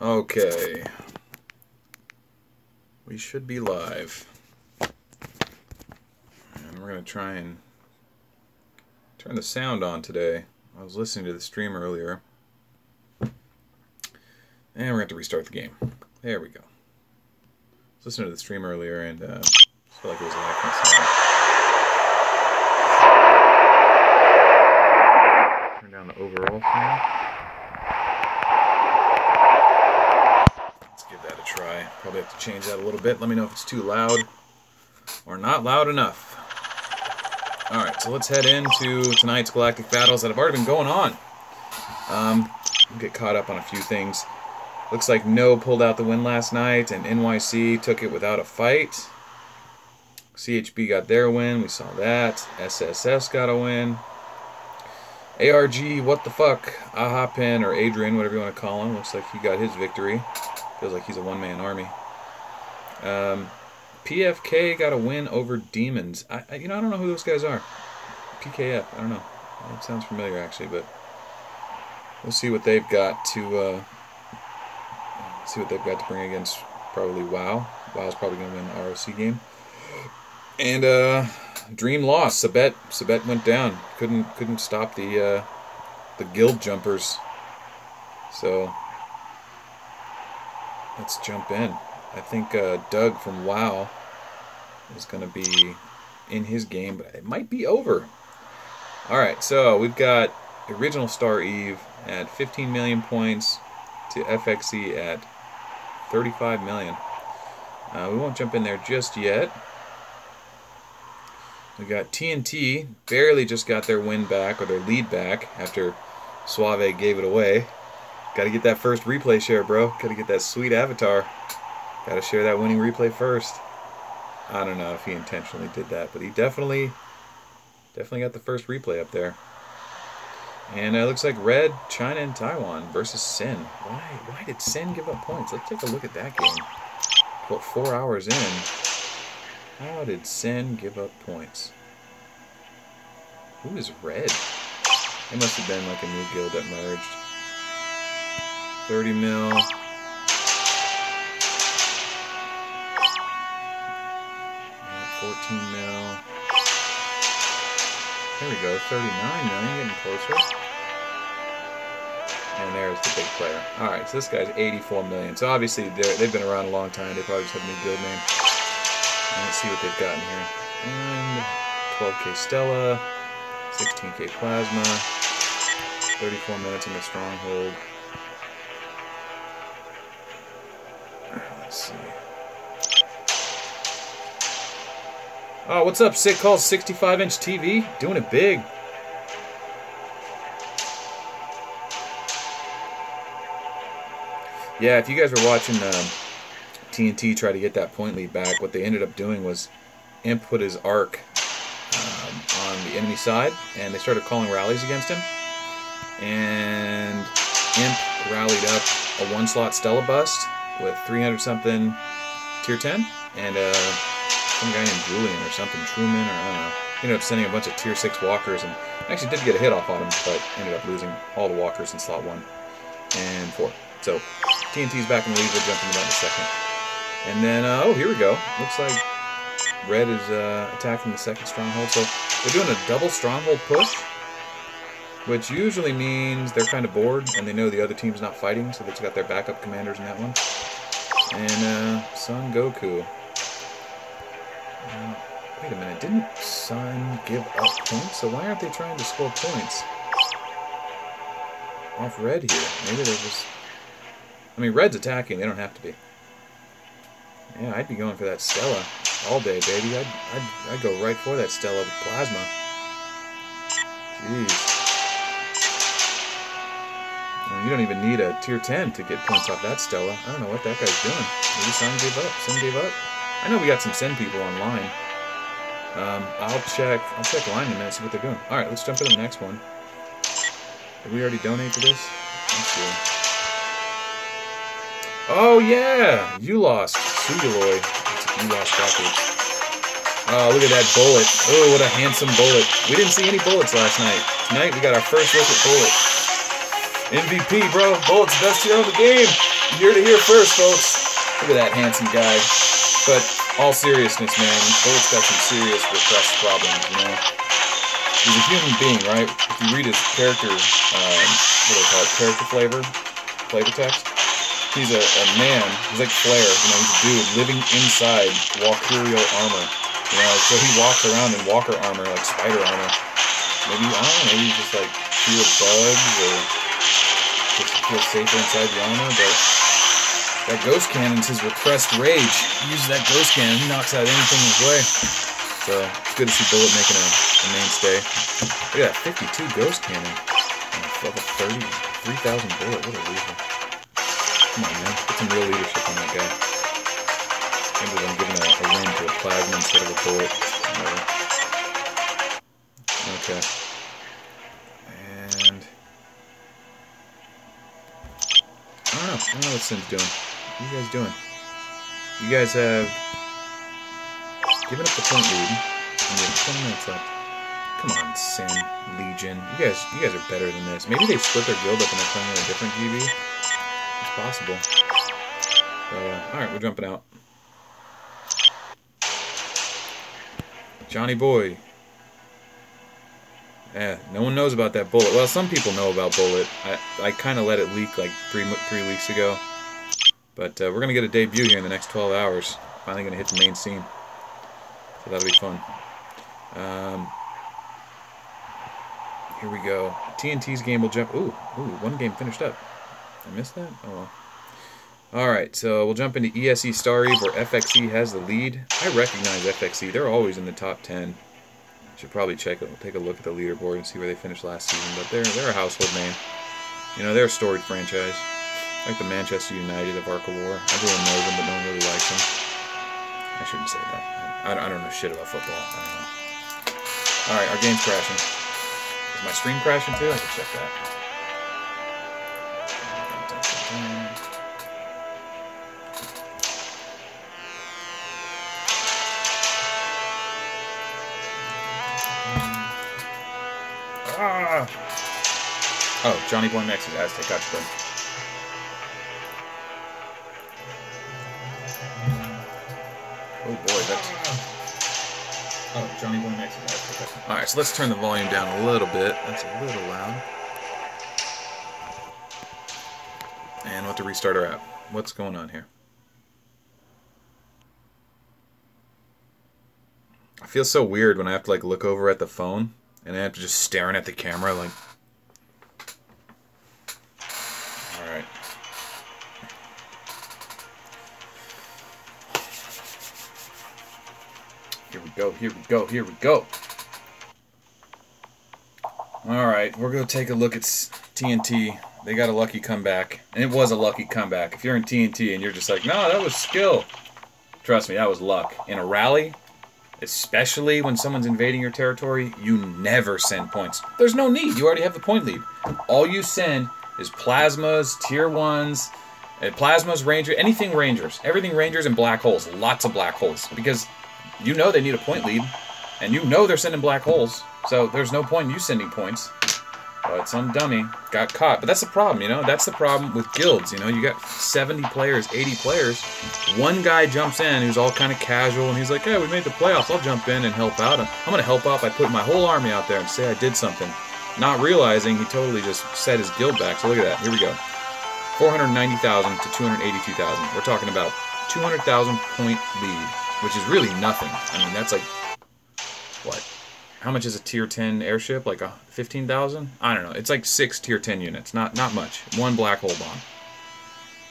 Okay. We should be live. And we're going to try and turn the sound on today. I was listening to the stream earlier. And we're going to have to restart the game. There we go. I was listening to the stream earlier and I felt like it was lacking sound. Turn down the overall sound. Let's give that a try. Probably have to change that a little bit. Let me know if it's too loud or not loud enough. Alright, so let's head into tonight's Galactic Battles that have already been going on. We'll get caught up on a few things. Looks like No pulled out the win last night, and NYC took it without a fight. CHB got their win, we saw that. SSS got a win. ARG, what the fuck? Aha Pin, or Adrian, whatever you want to call him. Looks like he got his victory. Feels like he's a one-man army. PFK got a win over Demons. I don't know who those guys are. PKF, I don't know. It sounds familiar, actually, but we'll see what they've got to bring against probably WoW. WoW's probably going to win the ROC game. And Dream lost. Sabet went down. Couldn't stop the guild jumpers. So let's jump in. I think Doug from WoW is going to be in his game, but it might be over. Alright, so we've got Original Star Eve at 15 million points to FXE at 35 million. We won't jump in there just yet. We got TNT, barely just got their win back, or their lead back, after Suave gave it away. Got to get that first replay share, bro. Got to get that sweet avatar. Got to share that winning replay first. I don't know if he intentionally did that, but he definitely got the first replay up there. And it looks like Red, China, and Taiwan versus Sin. Why did Sin give up points? Let's take a look at that game. About 4 hours in. How did Sin give up points? Who is Red? It must have been like a new guild that merged. 30 mil. 14 mil. There we go, 39 million, getting closer. And there's the big player. Alright, so this guy's 84 million. So obviously they've been around a long time. They probably just have a new guild name. And let's see what they've got in here. And 12k Stella, 16k Plasma, 34 minutes in the Stronghold. Let's see. Oh, what's up, Sick Calls 65-inch TV? Doing it big. Yeah, if you guys were watching TNT try to get that point lead back, what they ended up doing was Imp put his arc on the enemy side, and they started calling rallies against him. And Imp rallied up a one-slot Stella bust with 300-something tier 10, and some guy named Julian or something, Truman, or I don't know. He ended up sending a bunch of tier 6 walkers, and actually did get a hit off on him, but ended up losing all the walkers in slot 1 and 4. So TNT's back in the lead. We'll jump into that in a second. And then, oh, here we go. Looks like Red is attacking the second stronghold. So they're doing a double stronghold push, which usually means they're kind of bored and they know the other team's not fighting, so they've got their backup commanders in that one. And Son Goku. Wait a minute, didn't Son give up points? So why aren't they trying to score points off Red here? Maybe they're just... I mean, Red's attacking, they don't have to be. Yeah, I'd be going for that Stella all day, baby. I'd go right for that Stella with Plasma. Jeez. I mean, you don't even need a tier 10 to get points off that Stella. I don't know what that guy's doing. Maybe Son gave up. Son gave up. I know we got some Sen people online. I'll check line in a minute, see what they're doing. Alright, let's jump into the next one. Did we already donate to this? Let's see. Oh yeah! You lost. Sugaloy. You lost records. Oh, look at that bullet. Oh, what a handsome bullet. We didn't see any bullets last night. Tonight we got our first look at bullet. MVP, bro. Bullet's the best hero in the game. You heard it here first, folks. Look at that handsome guy. But all seriousness, man, Bullet's got some serious repressed problems, you know. He's a human being, right? If you read his character, what do they call it, character flavor text, he's a man, he's like Flair, you know, he's a dude living inside Walkyrio armor, you know, so he walks around in walker armor, like spider armor. Maybe, I don't know, maybe he just like feels bugs or just feels safer inside the armor, but that ghost cannon's his repressed rage. He uses that ghost cannon, he knocks out anything in his way. So it's good to see Bullet making a mainstay. Look at that 52 ghost cannon. Level 30, 3,000 Bullet. What a loser. Come on, man. Put some real leadership on that guy. Maybe I'm giving a win to a plasma instead of a Bullet. Okay. And I don't know what Sin's doing. What are you guys doing? You guys have given up the point lead, and you have 20 minutes left. Come on, Sin, Legion. You guys are better than this. Maybe they split their guild up and they're playing in a different GB. It's possible. But, alright, we're jumping out. Johnny Boy. Yeah, no one knows about that Bullet. Well, some people know about Bullet. I kind of let it leak like three weeks ago. But we're going to get a debut here in the next 12 hours. Finally going to hit the main scene. So that'll be fun. Here we go. TNT's game will jump. Ooh, one game finished up. I missed that? Oh well. Alright, so we'll jump into ESE Star Eve where FXE has the lead. I recognize FXE. They're always in the top 10. Should probably take a look at the leaderboard and see where they finished last season. But they're a household name. You know, they're a storied franchise. Like the Manchester United of Arca War. Everyone knows them, but no one really likes them. I shouldn't say that. I don't know shit about football. I don't know. Alright, our game's crashing. Is my stream crashing too? I can check that. Ah! Oh, Johnny Boy Max is Aztec. Gotcha. Oh boy, that's... Oh, Johnny Boy Max is Aztec. Alright, so let's turn the volume down a little bit. That's a little loud. And we'll have to restart our app. What's going on here? I feel so weird when I have to like look over at the phone and I have to just staring at the camera like... Alright. Here we go, here we go, here we go. Alright, we're going to take a look at TNT. They got a lucky comeback. And it was a lucky comeback. If you're in TNT and you're just like, no, that was skill. Trust me, that was luck. In a rally, especially when someone's invading your territory, you never send points. There's no need. You already have the point lead. All you send is plasmas, tier 1s, plasmas, ranger, anything rangers. Everything rangers and black holes. Lots of black holes. Because you know they need a point lead. And you know they're sending black holes. So there's no point in you sending points. But some dummy got caught. But that's the problem, you know? That's the problem with guilds, you know? You got 70 players, 80 players. One guy jumps in who's all kind of casual, and he's like, hey, we made the playoffs. I'll jump in and help out. I'm going to help out by putting my whole army out there and say I did something. Not realizing he totally just set his guild back. So look at that. Here we go. 490,000 to 282,000. We're talking about 200,000 point lead, which is really nothing. I mean, that's like, what? How much is a tier 10 airship? Like 15,000? I don't know. It's like 6 tier 10 units. Not much. One black hole bomb.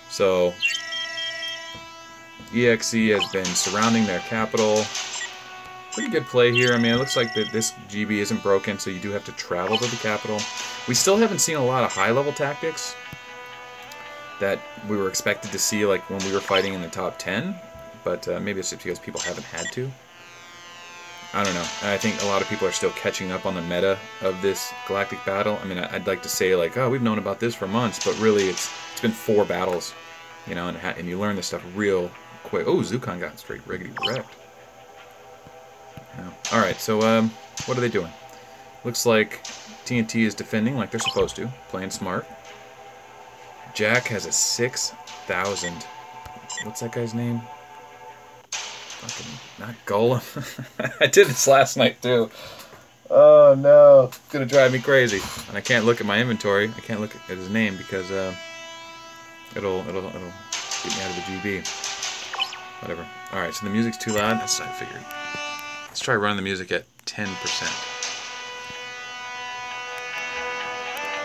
So EXE has been surrounding their capital. Pretty good play here. I mean, it looks like that this GB isn't broken, so you do have to travel to the capital. We still haven't seen a lot of high-level tactics that we were expected to see like when we were fighting in the top 10, but maybe it's just because people haven't had to. I don't know. I think a lot of people are still catching up on the meta of this galactic battle. I mean, I'd like to say like, oh, we've known about this for months, but really it's been 4 battles, you know, and you learn this stuff real quick. Oh, Zukon got straight riggedy wrecked. Yeah. All right, so what are they doing? Looks like TNT is defending like they're supposed to, playing smart. Jack has a 6 1,000. What's that guy's name? Fucking not Golem. I did this last night too. Oh no, it's gonna drive me crazy. And I can't look at my inventory. I can't look at his name because it'll get me out of the GB. Whatever. All right, so the music's too loud. That's what I figured. Let's try running the music at 10%.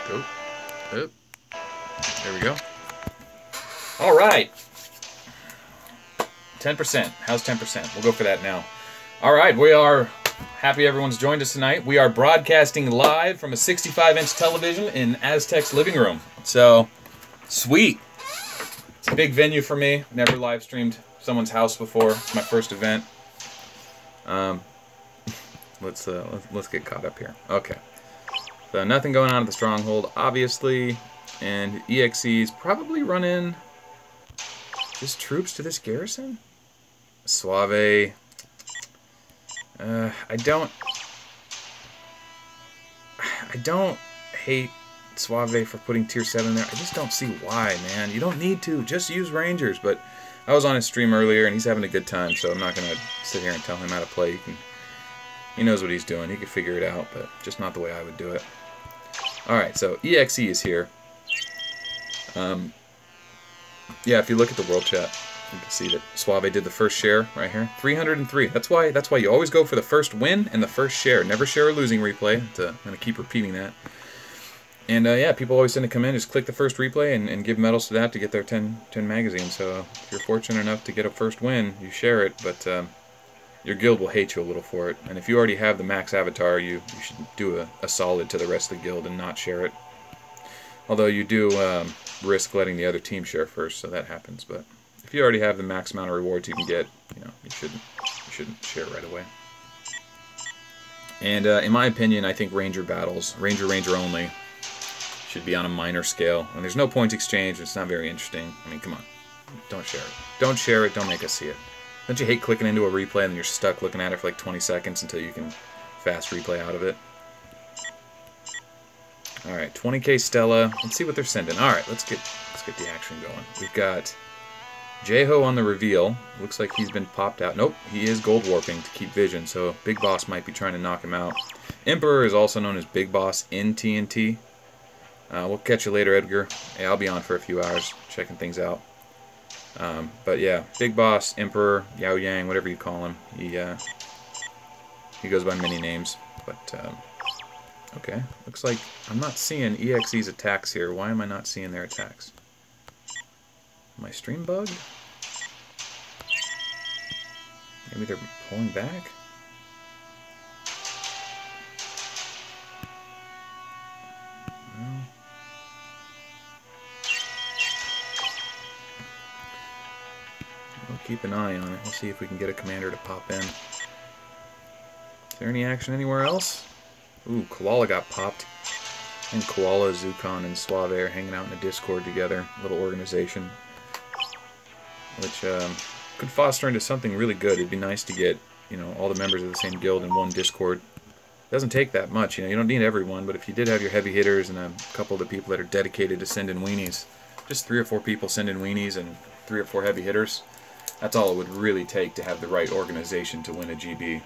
Go. Up. There we go. All right. 10%. How's 10%? We'll go for that now. All right, we are happy everyone's joined us tonight. We are broadcasting live from a 65-inch television in Aztec's living room. So, sweet. It's a big venue for me. Never live streamed someone's house before. It's my first event. Let's get caught up here. Okay. So nothing going on at the stronghold, obviously, and EXE's probably running just troops to this garrison. Suave. I don't hate Suave for putting tier 7 there. I just don't see why, man. You don't need to. Just use Rangers. But I was on his stream earlier, and he's having a good time, so I'm not going to sit here and tell him how to play. He knows what he's doing. He can figure it out, but just not the way I would do it. Alright, so EXE is here. Yeah, if you look at the world chat, you can see that Suave did the first share right here. 303. That's why you always go for the first win and the first share. Never share a losing replay. I'm going to keep repeating that. And yeah, people always tend to come in, just click the first replay and give medals to that to get their 10 magazines. So if you're fortunate enough to get a first win, you share it, but your guild will hate you a little for it. And if you already have the max avatar, you should do a solid to the rest of the guild and not share it. Although you do risk letting the other team share first, so that happens. But if you already have the max amount of rewards you can get, you shouldn't share right away. And in my opinion, I think Ranger battles, Ranger only, should be on a minor scale. And there's no points exchange. It's not very interesting. I mean, come on, don't share it. Don't share it. Don't make us see it. Don't you hate clicking into a replay and then you're stuck looking at it for like 20 seconds until you can fast replay out of it? Alright, 20k Stella. Let's see what they're sending. Alright, let's get the action going. We've got Jeho on the reveal. Looks like he's been popped out. Nope, he is gold warping to keep vision, so Big Boss might be trying to knock him out. Emperor is also known as Big Boss in TNT. We'll catch you later, Edgar. Hey, I'll be on for a few hours checking things out. But yeah, Big Boss, Emperor, Yao Yang, whatever you call him. He goes by many names, but okay. Looks like I'm not seeing EXE's attacks here. Why am I not seeing their attacks? My stream bugged? Maybe they're pulling back? No. We'll keep an eye on it. We'll see if we can get a commander to pop in. Is there any action anywhere else? Ooh, Koala got popped. And Koala, Zukon, and Suave are hanging out in a Discord together. A little organization. Which could foster into something really good. It'd be nice to get, all the members of the same guild in one Discord. It doesn't take that much, you don't need everyone, but if you did have your heavy hitters and a couple of the people that are dedicated to sending weenies, just 3 or 4 people sending weenies and 3 or 4 heavy hitters, that's all it would really take to have the right organization to win a GB.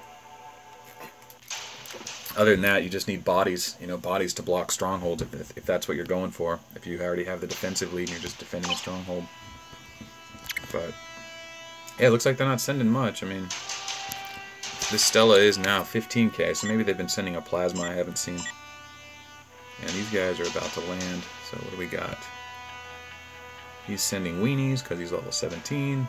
Other than that, you just need bodies, bodies to block strongholds if that's what you're going for. If you already have the defensive lead and you're just defending a stronghold. But, yeah, it looks like they're not sending much. I mean, this Stella is now 15k, so maybe they've been sending a plasma I haven't seen. And these guys are about to land, so what do we got? He's sending weenies because he's level 17.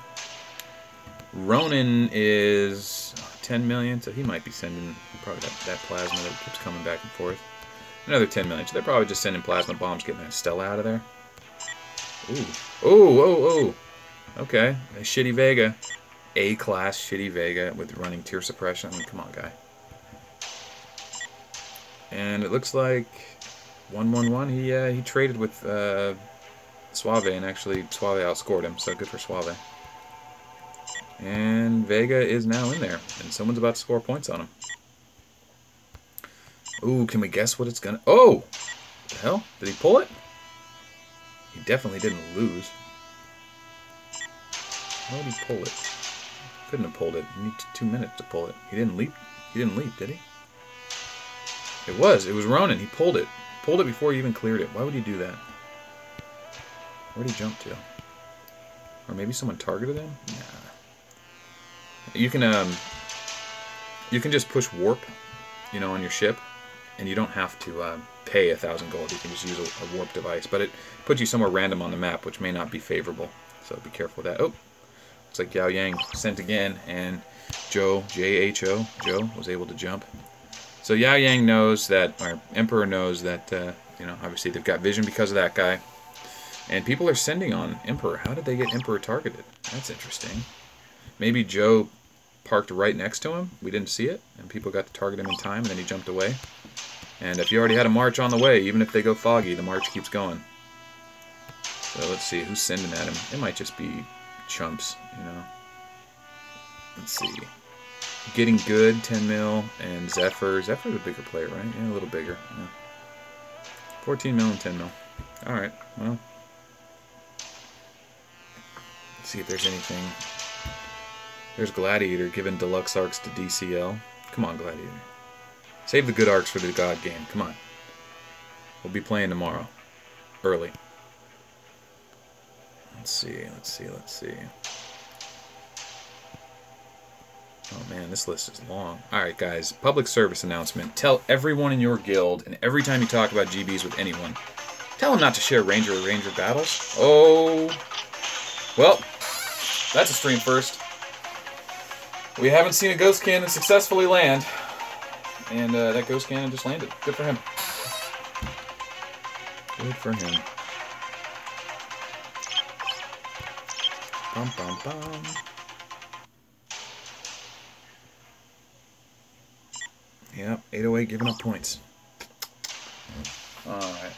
Ronin is 10 million, so he might be sending probably that plasma that keeps coming back and forth. Another 10 million, so they're probably just sending plasma bombs, getting that Stella out of there. Ooh. Oh. Okay, a shitty Vega. A-class shitty Vega with running tier suppression. I mean, come on, guy. And it looks like 111, he traded with Suave, and actually Suave outscored him, so good for Suave. And Vega is now in there, and someone's about to score points on him. Ooh, can we guess what it's gonna... Oh! What the hell? Did he pull it? He definitely didn't lose. Why would he pull it? Couldn't have pulled it. You need 2 minutes to pull it. He didn't leap. He didn't leap, did he? It was Ronan. He pulled it. Pulled it before he even cleared it. Why would he do that? Where'd he jump to? Or maybe someone targeted him? Nah. You can just push warp, you know, on your ship, and you don't have to pay 1,000 gold. You can just use a warp device, but it puts you somewhere random on the map, which may not be favorable. So be careful with that. Oh, looks like Yao Yang sent again, and Joe, J-H-O, Joe was able to jump. So Yao Yang knows that, or Emperor knows that, you know, obviously they've got vision because of that guy. And people are sending on Emperor. How did they get Emperor targeted? That's interesting. Maybe Joe parked right next to him. We didn't see it, and people got to target him in time, and then he jumped away. And if you already had a march on the way, even if they go foggy, the march keeps going. So let's see, who's sending at him? It might just be chumps, you know. Let's see. Getting Good, 10 mil, and Zephyr. Zephyr's a bigger player, right? Yeah, a little bigger. Yeah. 14 mil and 10 mil. Alright, well. Let's see if there's anything. There's Gladiator giving deluxe arcs to DCL. Come on, Gladiator. Save the good arcs for the God game. Come on. We'll be playing tomorrow. Early. Let's see. Oh man, this list is long. Alright guys, public service announcement. Tell everyone in your guild, and every time you talk about GBs with anyone, tell them not to share Ranger or Ranger battles. Oh. Well, that's a stream first. We haven't seen a Ghost Cannon successfully land. And that Ghost Cannon just landed. Good for him. Good for him. Bum, bum, bum. Yep, 808 giving up points. Alright.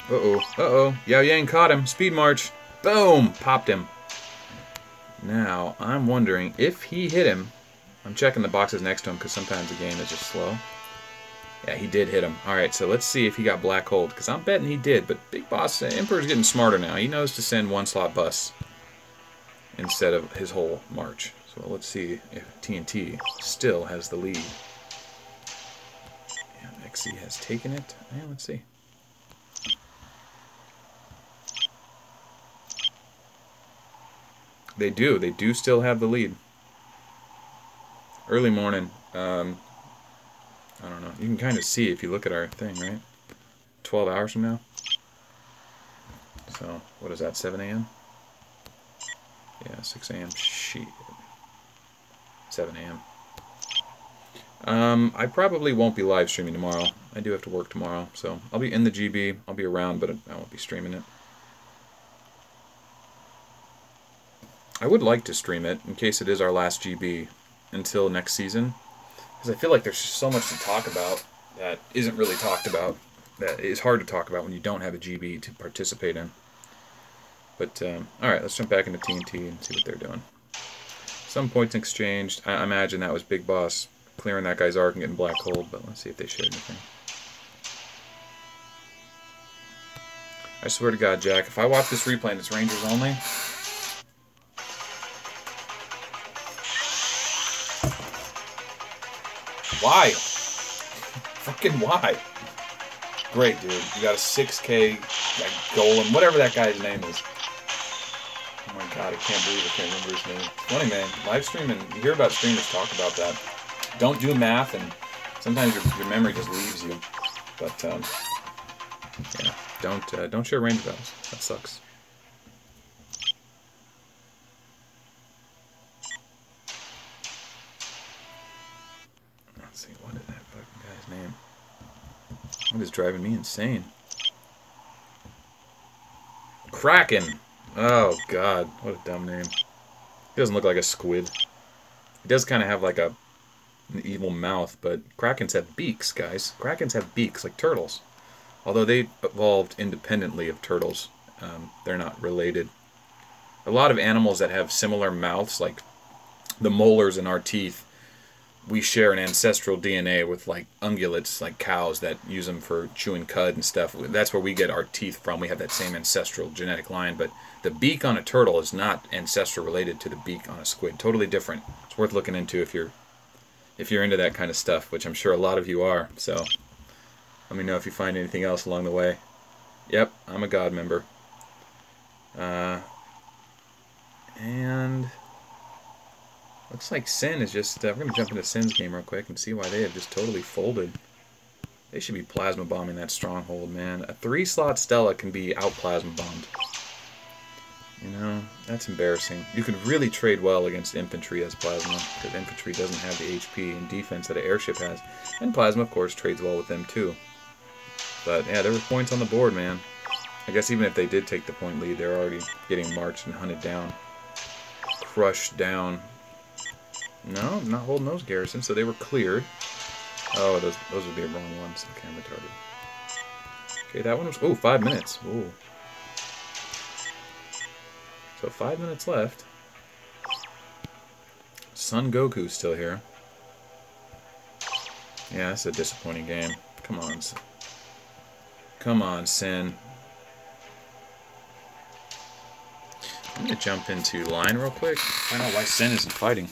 Uh-oh. Yao Yang caught him. Speed march. Boom! Popped him. Now, I'm wondering if he hit him. I'm checking the boxes next to him because sometimes the game is just slow. Yeah, he did hit him. Alright, so let's see if he got black hold, because I'm betting he did. But Big Boss, Emperor's getting smarter now. He knows to send one-slot bus instead of his whole march. So let's see if TNT still has the lead. Yeah, XC has taken it. Yeah, let's see. They do still have the lead. Early morning. I don't know. You can kind of see if you look at our thing, right? 12 hours from now. So, what is that, 7 a.m.? Yeah, 6 a.m. Shit. 7 a.m. I probably won't be live streaming tomorrow. I do have to work tomorrow, so I'll be in the GB. I'll be around, but I won't be streaming it. I would like to stream it, in case it is our last GB, until next season. Because I feel like there's so much to talk about that isn't really talked about. That is hard to talk about when you don't have a GB to participate in. But, alright, let's jump back into TNT and see what they're doing. Some points exchanged. I imagine that was Big Boss clearing that guy's arc and getting black hold, but let's see if they shared anything. I swear to God, Jack, if I watch this replay and it's Rangers only... Why? Fucking why? Great, dude. You got a 6K like, golem, whatever that guy's name is. Oh my god, I can't believe I can't remember his name. Funny, man. Live streaming, you hear about streamers talk about that. Don't do math, and sometimes your memory just leaves you. But, yeah, don't share range battles. That sucks. That is driving me insane. Kraken! Oh, God. What a dumb name. He doesn't look like a squid. He does kind of have like an evil mouth, but Krakens have beaks, guys. Krakens have beaks like turtles. Although they evolved independently of turtles. They're not related. A lot of animals that have similar mouths, like the molars in our teeth, we share an ancestral DNA with like ungulates, like cows that use them for chewing cud and stuff. That's where we get our teeth from. We have that same ancestral genetic line, but the beak on a turtle is not ancestral related to the beak on a squid. Totally different. It's worth looking into if you're into that kind of stuff, which I'm sure a lot of you are. So let me know if you find anything else along the way. Yep, I'm a God member. And looks like Sin is just... we're going to jump into Sin's game real quick and see why they have just totally folded. They should be plasma bombing that stronghold, man. A 3-slot Stella can be out plasma bombed. You know, that's embarrassing. You can really trade well against infantry as plasma, because infantry doesn't have the HP and defense that an airship has. And plasma, of course, trades well with them too. But yeah, there were points on the board, man. I guess even if they did take the point lead, they're already getting marched and hunted down. Crushed down. No, not holding those garrisons, so they were cleared. Oh, those would be the wrong ones. Okay, I'm retarded. Okay, that one was... oh, 5 minutes. Ooh. So 5 minutes left. Son Goku's still here. Yeah, that's a disappointing game. Come on. Come on, Sin. I'm going to jump into line real quick. Find out why Sin isn't fighting.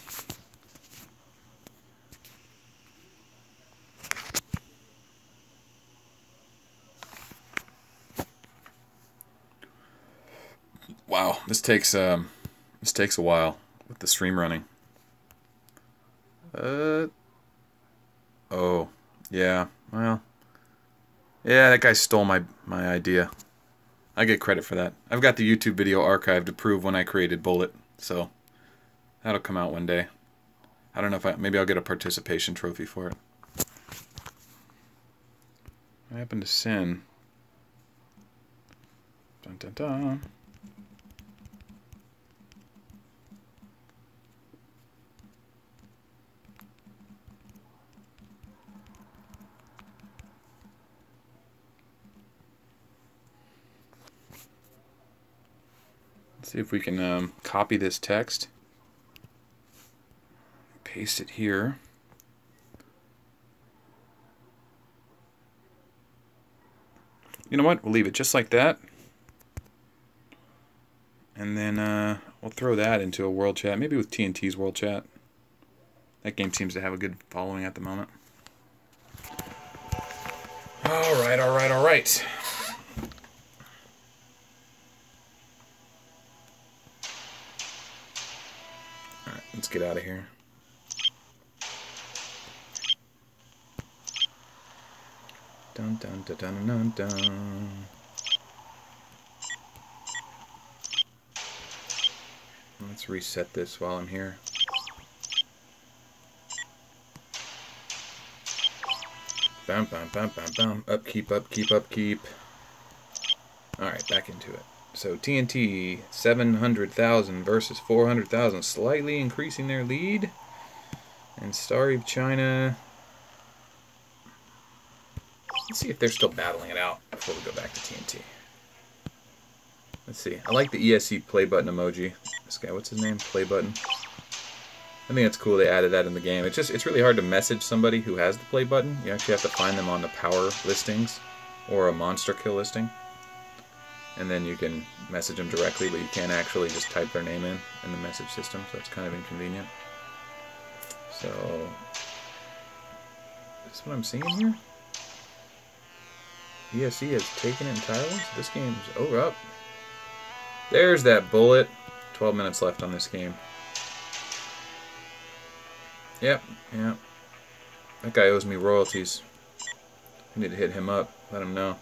Wow, this takes a while with the stream running. Oh, yeah. Well, yeah, that guy stole my idea. I get credit for that. I've got the YouTube video archived to prove when I created Bullet, so that'll come out one day. I don't know if maybe I'll get a participation trophy for it. What happened to Sin? Dun dun dun. See if we can copy this text, paste it here. You know what? We'll leave it just like that. And then we'll throw that into a world chat, maybe with TNT's world chat. That game seems to have a good following at the moment. All right, all right, all right. Let's get out of here. Dun dun dun dun dun dun. Let's reset this while I'm here. Bam bam bam bam bam. Upkeep, upkeep, upkeep. Alright, back into it. So TNT 700,000 versus 400,000, slightly increasing their lead. And Starry of China. Let's see if they're still battling it out before we go back to TNT. Let's see. I like the ESC play button emoji. This guy, what's his name? Play button. I think it's cool they added that in the game. It's really hard to message somebody who has the play button. You actually have to find them on the power listings or a monster kill listing. And then you can message them directly, but you can't actually just type their name in the message system, so it's kind of inconvenient. So, is this what I'm seeing here? ESC has taken it entirely, so this game's over up. There's that bullet. 12 minutes left on this game. Yep, yep. That guy owes me royalties. I need to hit him up, let him know.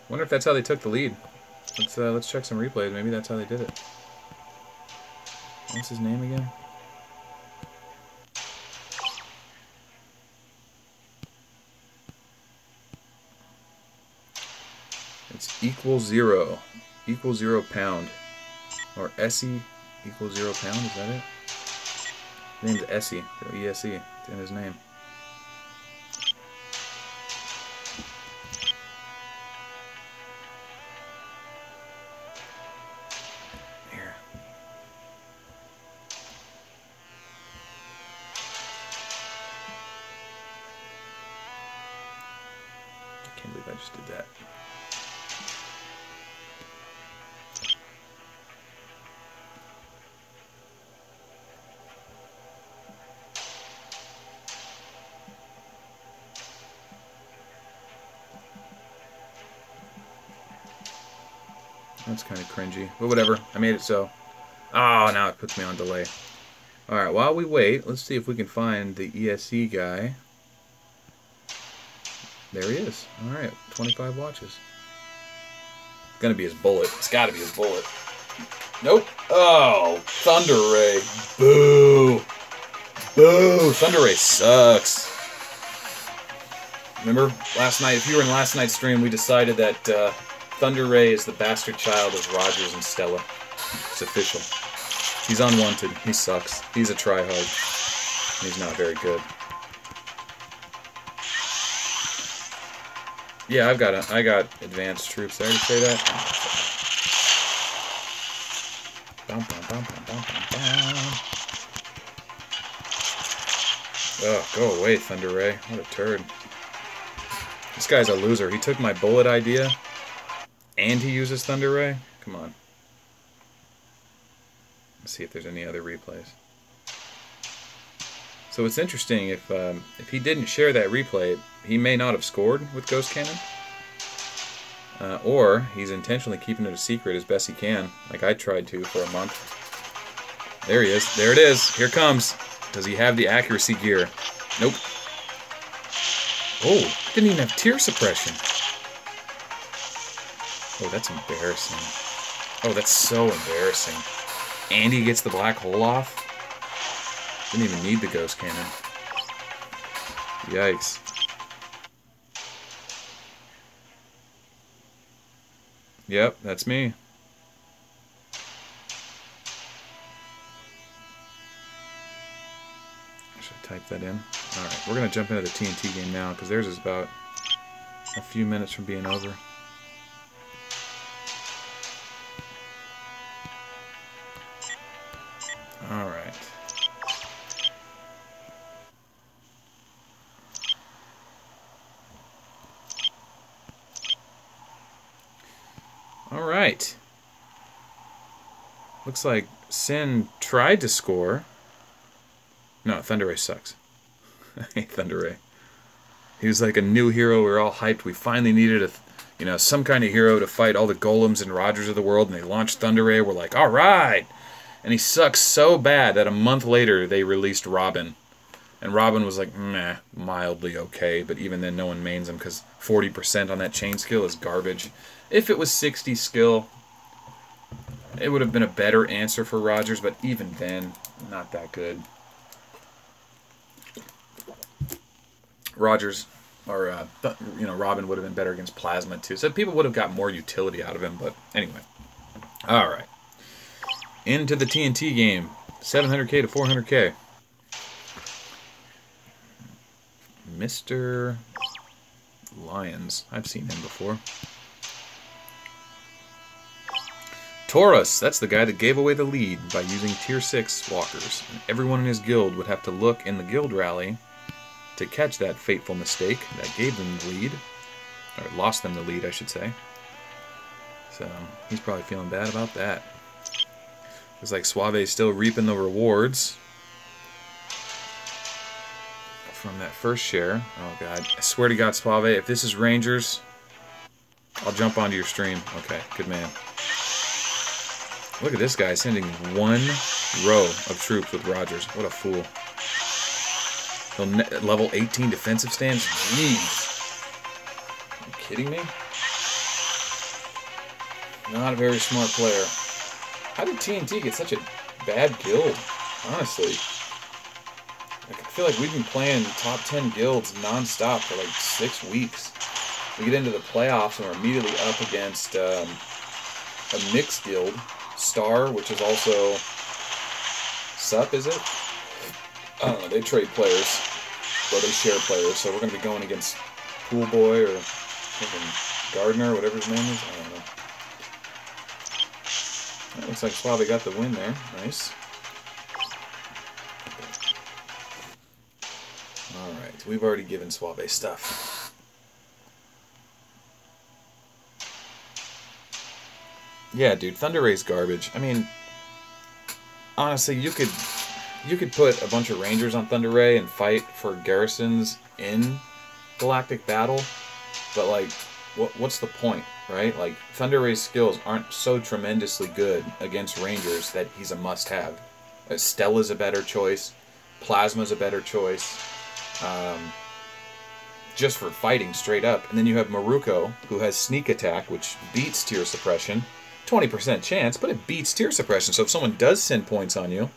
Wonder if that's how they took the lead. Let's check some replays. Maybe that's how they did it. What's his name again? It's equals 0. Equals 0 pound. Or Essie equals 0 pound, is that it? His name's Essie, so ESE. It's in his name. Here. I just did that. That's kind of cringy, but whatever. I made it so. Oh, now it puts me on delay. Alright, while we wait, let's see if we can find the ESC guy. There he is. Alright, 25 watches. It's gonna be his bullet. It's gotta be his bullet. Nope. Oh, Thunder Ray. Boo. Boo. Thunder Ray sucks. Remember last night, if you were in last night's stream, we decided that Thunder Ray is the bastard child of Rogers and Stella. It's official. He's unwanted. He sucks. He's a tryhard. He's not very good. Yeah, I got advanced troops. Did I already say that? Bum, bum, bum, bum, bum, bum, bum. Oh, go away, Thunder Ray. What a turd. This guy's a loser. He took my bullet idea, and he uses Thunder Ray? Come on. Let's see if there's any other replays. So it's interesting, if he didn't share that replay, he may not have scored with Ghost Cannon. Or he's intentionally keeping it a secret as best he can, like I tried to for a month. There he is. There it is. Here it comes. Does he have the accuracy gear? Nope. Oh, didn't even have tear suppression. Oh, that's embarrassing. Oh, that's so embarrassing. And he gets the black hole off? Didn't even need the Ghost Cannon. Yikes. Yep, that's me. I should type that in. Alright, we're going to jump into the TNT game now, because theirs is about a few minutes from being over. Alright. Alright. Looks like Sin tried to score. No, Thunder Ray sucks. I hate Thunder Ray. He was like a new hero. We were all hyped. We finally needed some kind of hero to fight all the golems and Rogers of the world, and they launched Thunder Ray. We're like, alright! And he sucks so bad that a month later they released Robin. And Robin was like, meh, mildly okay, but even then no one mains him because 40% on that chain skill is garbage. If it was 60 skill, it would have been a better answer for Rogers, but even then, not that good. Rogers, or Robin would have been better against Plasma too, so people would have got more utility out of him, but anyway. Alright. Into the TNT game. 700k to 400k. Mr. Lyons. I've seen him before. Taurus. That's the guy that gave away the lead by using tier 6 walkers. And everyone in his guild would have to look in the guild rally to catch that fateful mistake that gave them the lead. Or lost them the lead, I should say. So, he's probably feeling bad about that. Looks like Suave is still reaping the rewards from that first share. Oh god, I swear to god, Suave, if this is Rangers, I'll jump onto your stream. Okay, good man. Look at this guy sending one row of troops with Rogers. What a fool. He'll level 18 defensive stance? Jeez. Are you kidding me? Not a very smart player. How did TNT get such a bad guild? Honestly. I feel like we've been playing top 10 guilds non-stop for like 6 weeks. We get into the playoffs and we're immediately up against a mixed guild. Star, which is also Sup, is it? I don't know, they trade players. Or they share players, so we're going to be going against Pool Boy or Gardner, whatever his name is. I don't know. That looks like Suave got the win there. Nice. Alright, we've already given Suave stuff. Yeah, dude, Thunder Ray's garbage. I mean, honestly, you could put a bunch of Rangers on Thunder Ray and fight for garrisons in Galactic Battle, but like, what's the point, right? Like, Thunder Ray's skills aren't so tremendously good against Rangers that he's a must-have. Stella's a better choice. Plasma's a better choice. Just for fighting straight up. And then you have Maruko, who has Sneak Attack, which beats Tear Suppression. 20% chance, but it beats Tear Suppression. So if someone does send points on you,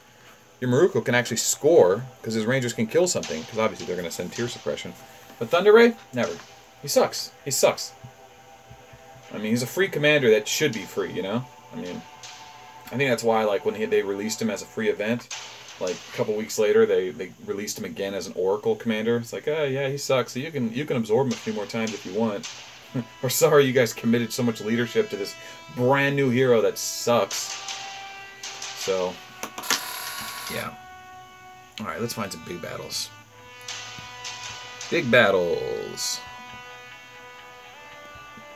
your Maruko can actually score, because his Rangers can kill something, because obviously they're going to send Tear Suppression. But Thunder Ray? Never. He sucks. He sucks. I mean, he's a free commander that should be free, you know? I mean, I think that's why, like, when they released him as a free event, like, a couple weeks later, they released him again as an Oracle commander. It's like, oh, yeah, he sucks. So you can absorb him a few more times if you want. Or sorry you guys committed so much leadership to this brand new hero that sucks. So, yeah. Alright, let's find some big battles. Big battles.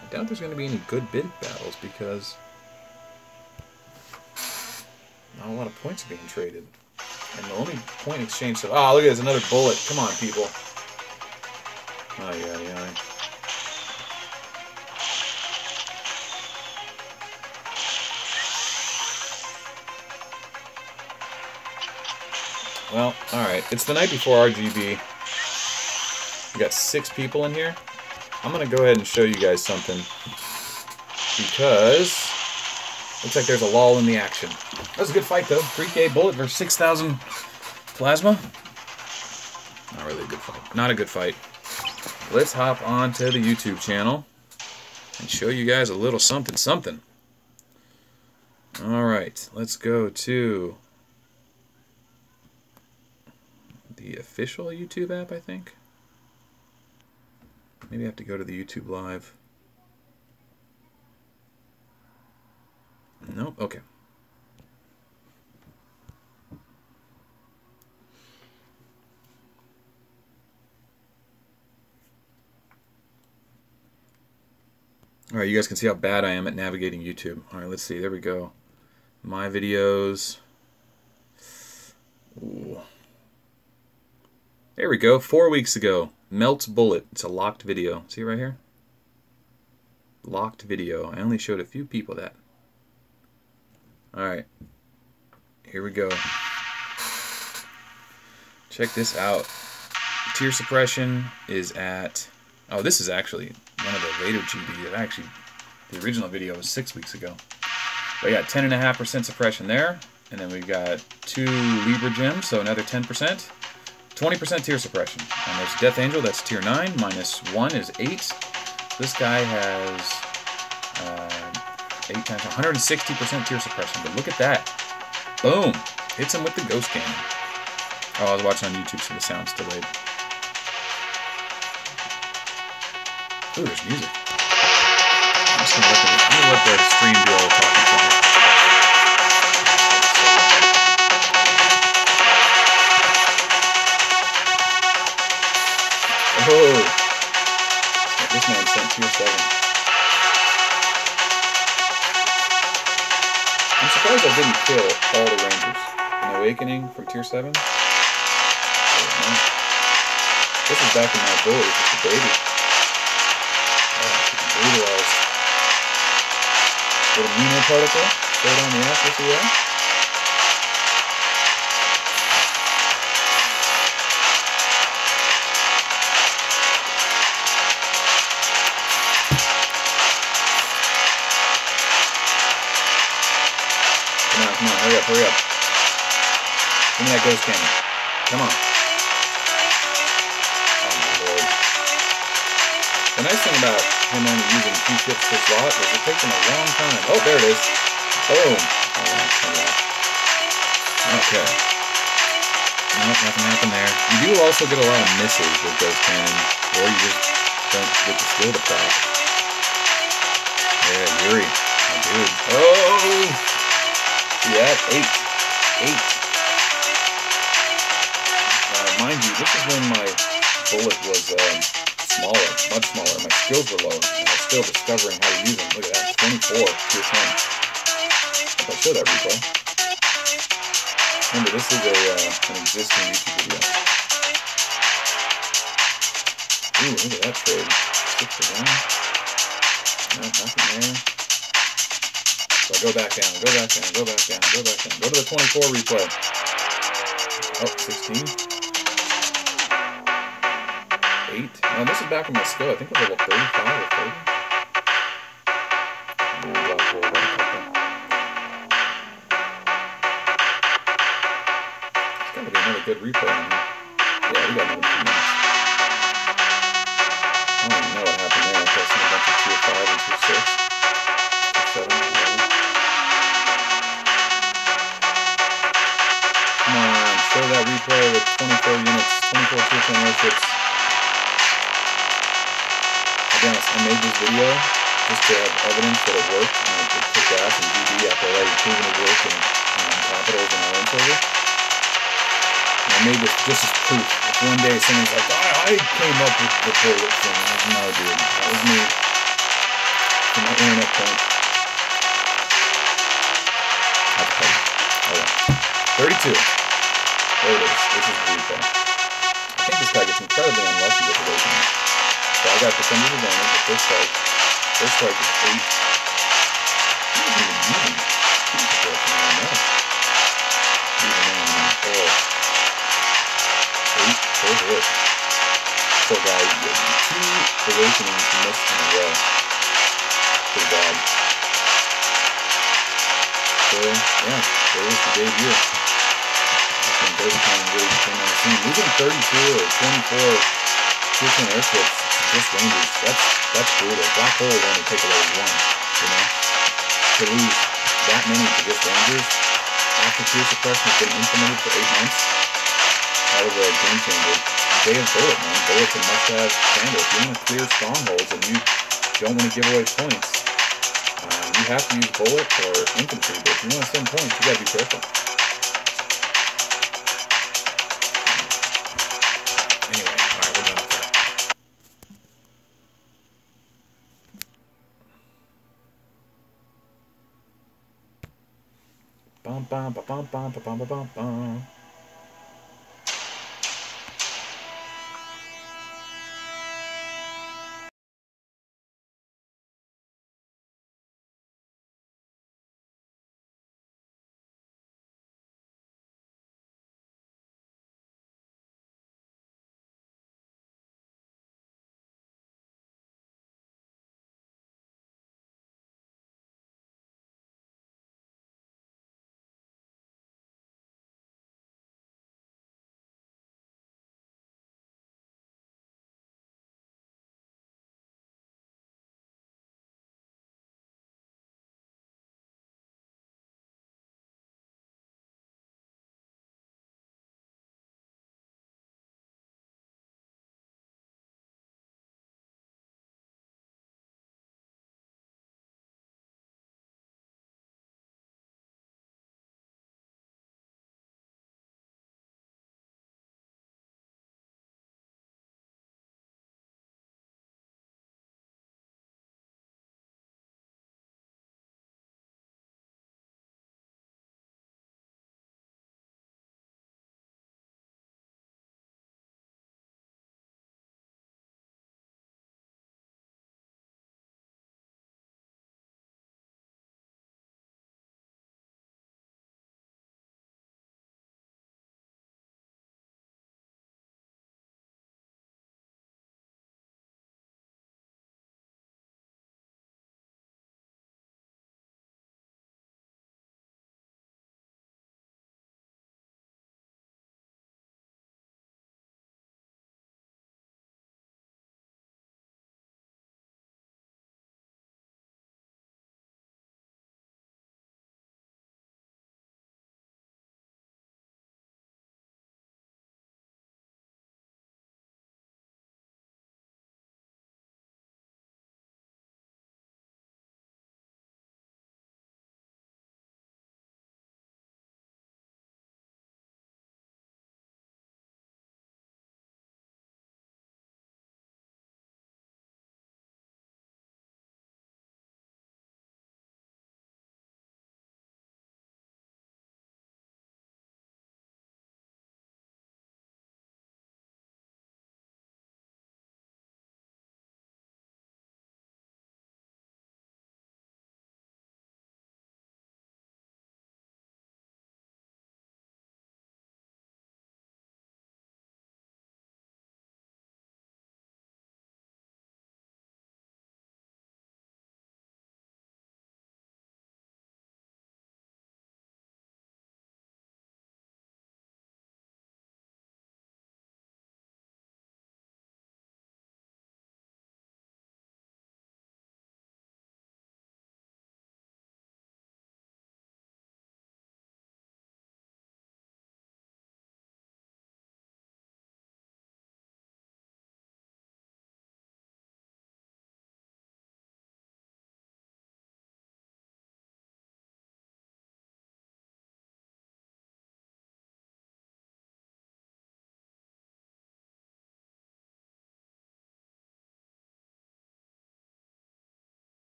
I doubt there's going to be any good big battles because not a lot of points are being traded. And the only point exchange stuff... Oh, look at this, another bullet. Come on, people. Oh, yeah. Well, alright. It's the night before RGB. We got 6 people in here. I'm going to go ahead and show you guys something. Because looks like there's a lull in the action. That was a good fight, though. 3K bullet versus 6,000 plasma. Not really a good fight. Not a good fight. Let's hop on to the YouTube channel and show you guys a little something. Alright, let's go to the official YouTube app, I think. Maybe I have to go to the YouTube Live. Nope, okay. Alright, you guys can see how bad I am at navigating YouTube. Alright, let's see. There we go. My videos. Ooh. There we go. 4 weeks ago. Melt's Bullet. It's a locked video. See right here? Locked video. I only showed a few people that. Alright. Here we go. Check this out. Tear Suppression is at... Oh, this is actually one of the later GB. Actually, the original video was 6 weeks ago. But yeah, 10.5% suppression there. And then we've got 2 Libra gems, so another 10%. 20% tear suppression. And there's Death Angel, that's tier 9. -1 is 8. This guy has 8 times 160% tear suppression. But look at that. Boom. Hits him with the Ghost Cannon. Oh, I was watching on YouTube, so the sound's delayed. Ooh, there's music. I'm just gonna let the stream do all the talking for me. Oh! This man sent tier 7. I'm surprised I didn't kill all the Rangers. An Awakening from tier 7? This is back in my ability, just a baby. Brutalized. Little Nino particle. Straight on the ass. What's he at? Come on, hurry up. Give me that Ghost Cannon. Come on. Oh my lord. The nice thing about him only using 2 ships per slot is it takes him a long time. Oh, there it is. Boom. Okay. Nope, nothing happened there. You do also get a lot of misses with Ghost Cannon, or you just don't get the skill to proc. Yeah, Yuri. My dude. Oh! Yeah, 8. Mind you, this is when my bullet was smaller, much smaller. My skills were low, and I was still discovering how to use them. Look at that, 24 tier 10. If I show that replay. Remember, this is an existing YouTube video. Ooh, look at that trade. 6 to 1. No, nothing there. So I go back down, go back down, go back down, go back down. Go to the 24 replay. Oh, 16. 8. No, this is back in my skill. I think it was level 35 or 30. It's gotta be another good replay on here. Yeah, we got another 2 minutes. I don't even know what happened there. I thought I seen a bunch of tier 5 and tier 6. Tier 7, 11. Come on, show that replay with 24 units, 24 tier 10 airships. Again, I made this video just to have evidence that it worked, and it kicked ass in GD after I already proven it worked in Capitals and our own server. And I made this just as proof. If one day someone's like, I came up with the bullet thing. I'm like, no, dude, that was me. From my internet point. That's funny. Alright. 32. There it is. This is the replay. I think this guy gets incredibly unlucky with awakening. So I got defender's advantage at first strike. First strike is 8. He wasn't even moving. He was just working on that. Even then, 4. 8. Full hit. Poor guy. 2 awakenings missed in a row. Pretty bad. So, yeah, there was the debut. And Dogecoin really came on the scene. Losing 32 or 24 tier 10 airships, just Rangers, that's brutal. Black Hole will only take away 1, you know? To lose that many to just Rangers after tier suppression has been implemented for 8 months, that was a game changer. Day of Bullet, man. Bullet's a must-have standard. If you want to clear strongholds and you don't want to give away points, you have to use Bullet or Infantry, but if you want to send points, you gotta be careful. Anyway, alright, we're done with that. Bum bum ba bum bum ba bum ba bum bum.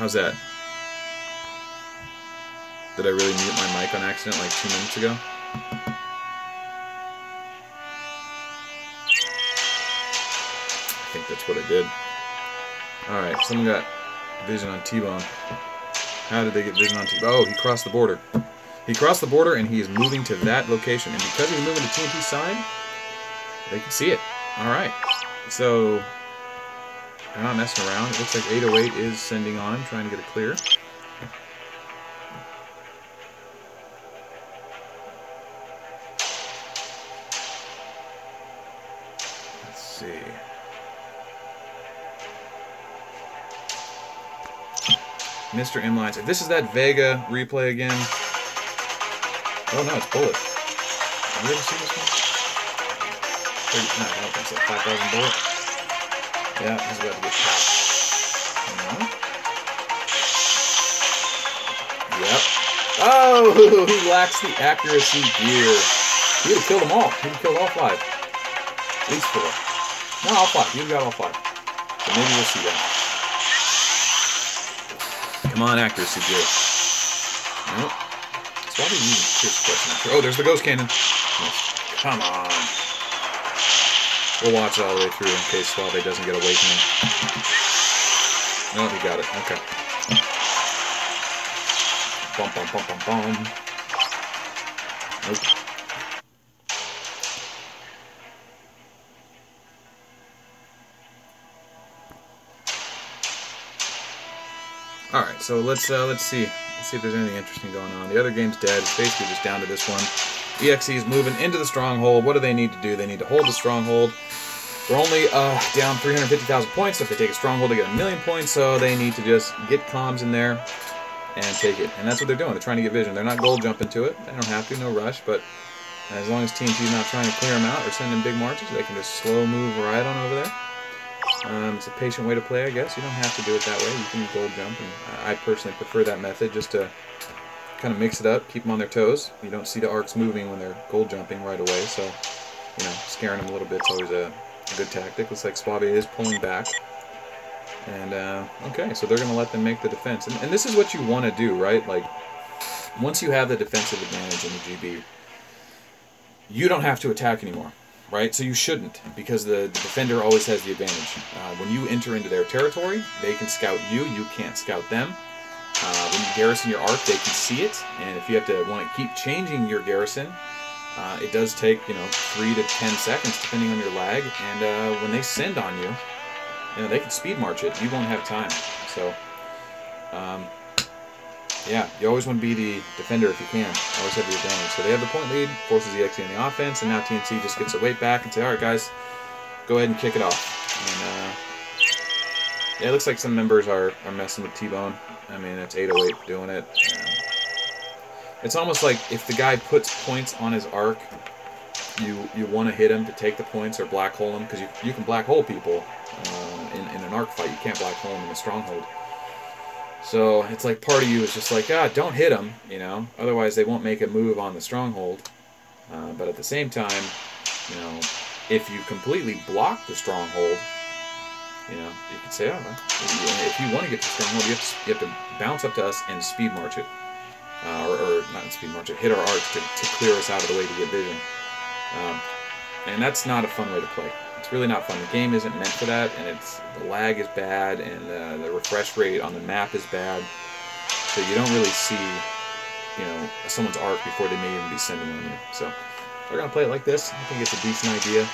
How's that? Did I really mute my mic on accident like 2 minutes ago? I think that's what I did. Alright, someone got vision on T-Bone. How did they get vision on T-Bone? Oh, he crossed the border. He crossed the border and he is moving to that location. And because he's moving to TNT's side, they can see it. Alright. So, they're not messing around. It looks like 808 is sending on him, trying to get it clear. Let's see. Mr. Inlines. If this is that Vega replay again. Oh no, it's Bullet. Have you ever seen this one? No, I don't think so. 5,000 Bullet. Yeah, he's about to get popped. Yep. Oh, he lacks the accuracy gear. He would have killed them all. He would have killed all 5. At least 4. No, all 5. You've got all 5. So maybe we'll see that. Come on, accuracy gear. Nope. That's why they use this question. Oh, there's the ghost cannon. Come on. We'll watch it all the way through in case Suave doesn't get awakening. No, he got it. Okay. Bum, bum, bum, bum, bum. Nope. Alright, so let's see. Let's see if there's anything interesting going on. The other game's dead. It's basically just down to this one. EXE is moving into the stronghold. What do they need to do? They need to hold the stronghold. They're only down 350,000 points. So if they take a stronghold, they get 1,000,000 points. So they need to just get comms in there and take it. And that's what they're doing. They're trying to get vision. They're not gold jumping to it. They don't have to. No rush. But as long as TNT's not trying to clear them out or send in big marches, they can just slow move right on over there. It's a patient way to play, I guess. You don't have to do it that way. You can gold jump. And I personally prefer that method just to kind of mix it up, keep them on their toes. You don't see the arcs moving when they're gold jumping right away, so, you know, scaring them a little bit is always a good tactic. Looks like Suave is pulling back. And, okay, so they're going to let them make the defense. And this is what you want to do, right? Like, once you have the defensive advantage in the GB, you don't have to attack anymore, right? So you shouldn't, because the defender always has the advantage. When you enter into their territory, they can scout you. You can't scout them. When you garrison your arc, they can see it, and if you have to want to keep changing your garrison, it does take 3 to 10 seconds depending on your lag. And when they send on you, they can speed march it. You won't have time. So, yeah, you always want to be the defender if you can. Always have the advantage. So they have the point lead, forces EXE in the offense, and now TNT just gets a weight back and say, "All right, guys, go ahead and kick it off." And yeah, it looks like some members are messing with T-Bone. I mean, it's 808 doing it. It's almost like if the guy puts points on his arc, you want to hit him to take the points or black hole him, because you can black hole people in an arc fight. You can't black hole them in a stronghold. So it's like part of you is just like, don't hit them, otherwise they won't make a move on the stronghold. But at the same time, if you completely block the stronghold, you could say, well, if you want to get to the stronghold, you have to bounce up to us and speed march it. Or not speed march it, hit our arcs to clear us out of the way to get vision. And that's not a fun way to play. It's really not fun. The game isn't meant for that, and the lag is bad, and the refresh rate on the map is bad. So you don't really see, someone's arc before they may even be sending on you. So we're going to play it like this. I think it's a decent idea.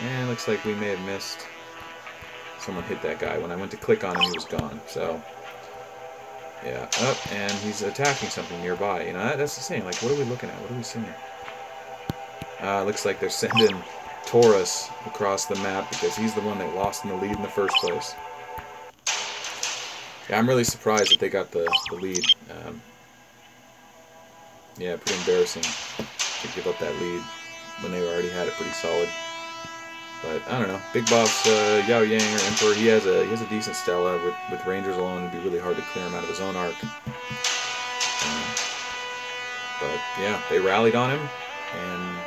And it looks like we may have missed. Someone hit that guy. When I went to click on him, he was gone. So, yeah. And he's attacking something nearby. That's the same. Like, what are we looking at? What are we seeing? Looks like they're sending Taurus across the map because he's the one that lost in the lead in the first place. Yeah, I'm really surprised that they got the lead. Yeah, pretty embarrassing to give up that lead when they already had it pretty solid. But I don't know. Big Boss Yao Yang or Emperor, he has a decent Stella. With Rangers alone, it'd be really hard to clear him out of his own arc. But yeah, they rallied on him, and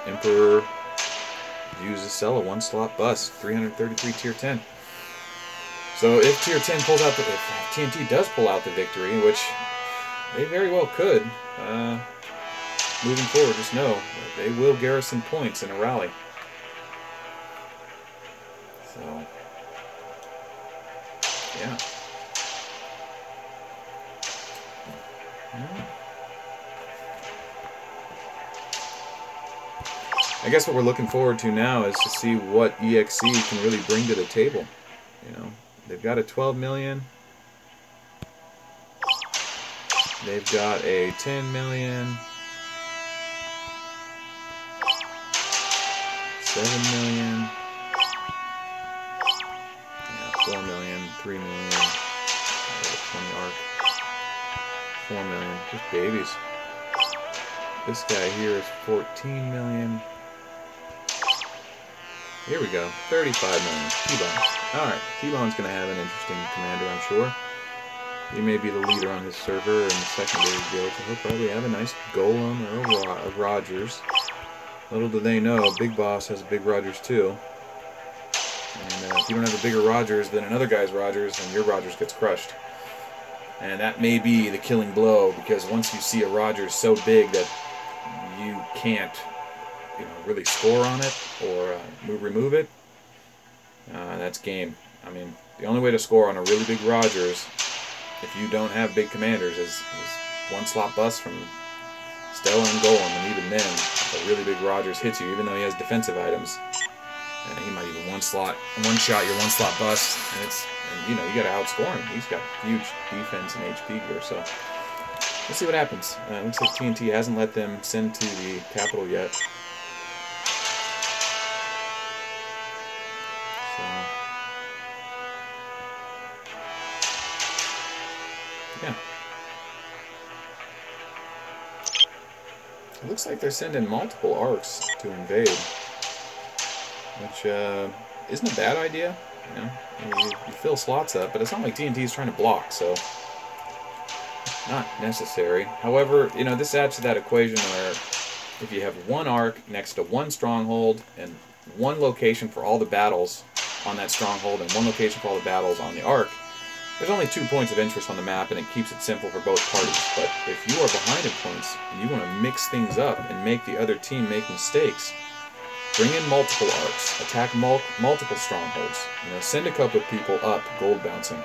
Emperor used a Stella 1-slot bust, 333 tier 10. So if Tier 10 pulls out if TNT does pull out the victory, which they very well could, moving forward, just know that they will garrison points in a rally. So, yeah. I guess what we're looking forward to now is to see what EXE can really bring to the table. You know, they've got a 12 million. They've got a 10 million. 7 million. Yeah, 4 million, 3 million. 20 arc. 4 million. Just babies. This guy here is 14 million. Here we go. 35 million. T-Bone. Alright. T-Bone's going to have an interesting commander, I'm sure. He may be the leader on his server in the secondary guild, so he'll probably have a nice Golem or a Rogers. Little do they know, Big Boss has a Big Rogers too. And if you don't have a bigger Rogers than another guy's Rogers, then your Rogers gets crushed. And that may be the killing blow, because once you see a Rogers so big that you can't really score on it or remove it, that's game. I mean, the only way to score on a really big Rogers, if you don't have big commanders, is one slot bust from Stella and Golem, and even then, if a really big Rogers hits you, even though he has defensive items, and he might even one shot your one slot bust, and you got to outscore him. He's got huge defense and HP here, so let's see what happens. Looks like TNT hasn't let them send to the capital yet. So, yeah. It looks like they're sending multiple arcs to invade, which isn't a bad idea. You fill slots up, but it's not like TNT is trying to block, so not necessary. However, this adds to that equation where if you have one arc next to one stronghold and one location for all the battles on that stronghold and one location for all the battles on the arc, there's only 2 points of interest on the map, and it keeps it simple for both parties. But if you are behind in points and you want to mix things up and make the other team make mistakes, bring in multiple arcs, attack multiple strongholds. Send a couple of people up, gold bouncing.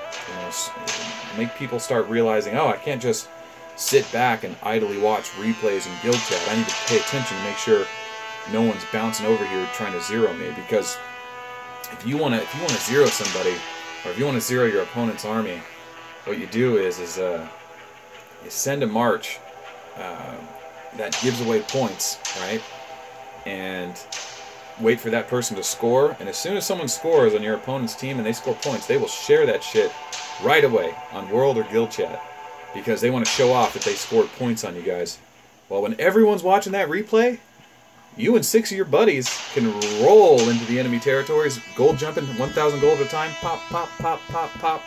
Make people start realizing, oh, I can't just sit back and idly watch replays in guild chat. I need to pay attention to make sure no one's bouncing over here trying to zero me. Because if you want to zero somebody, or if you want to zero your opponent's army, what you do is you send a march that gives away points, right? And wait for that person to score, and as soon as someone scores on your opponent's team and they score points, they will share that shit right away on World or Guild Chat, because they want to show off that they scored points on you guys. Well, when everyone's watching that replay, you and 6 of your buddies can roll into the enemy territories, gold jumping 1,000 gold at a time, pop, pop, pop, pop, pop,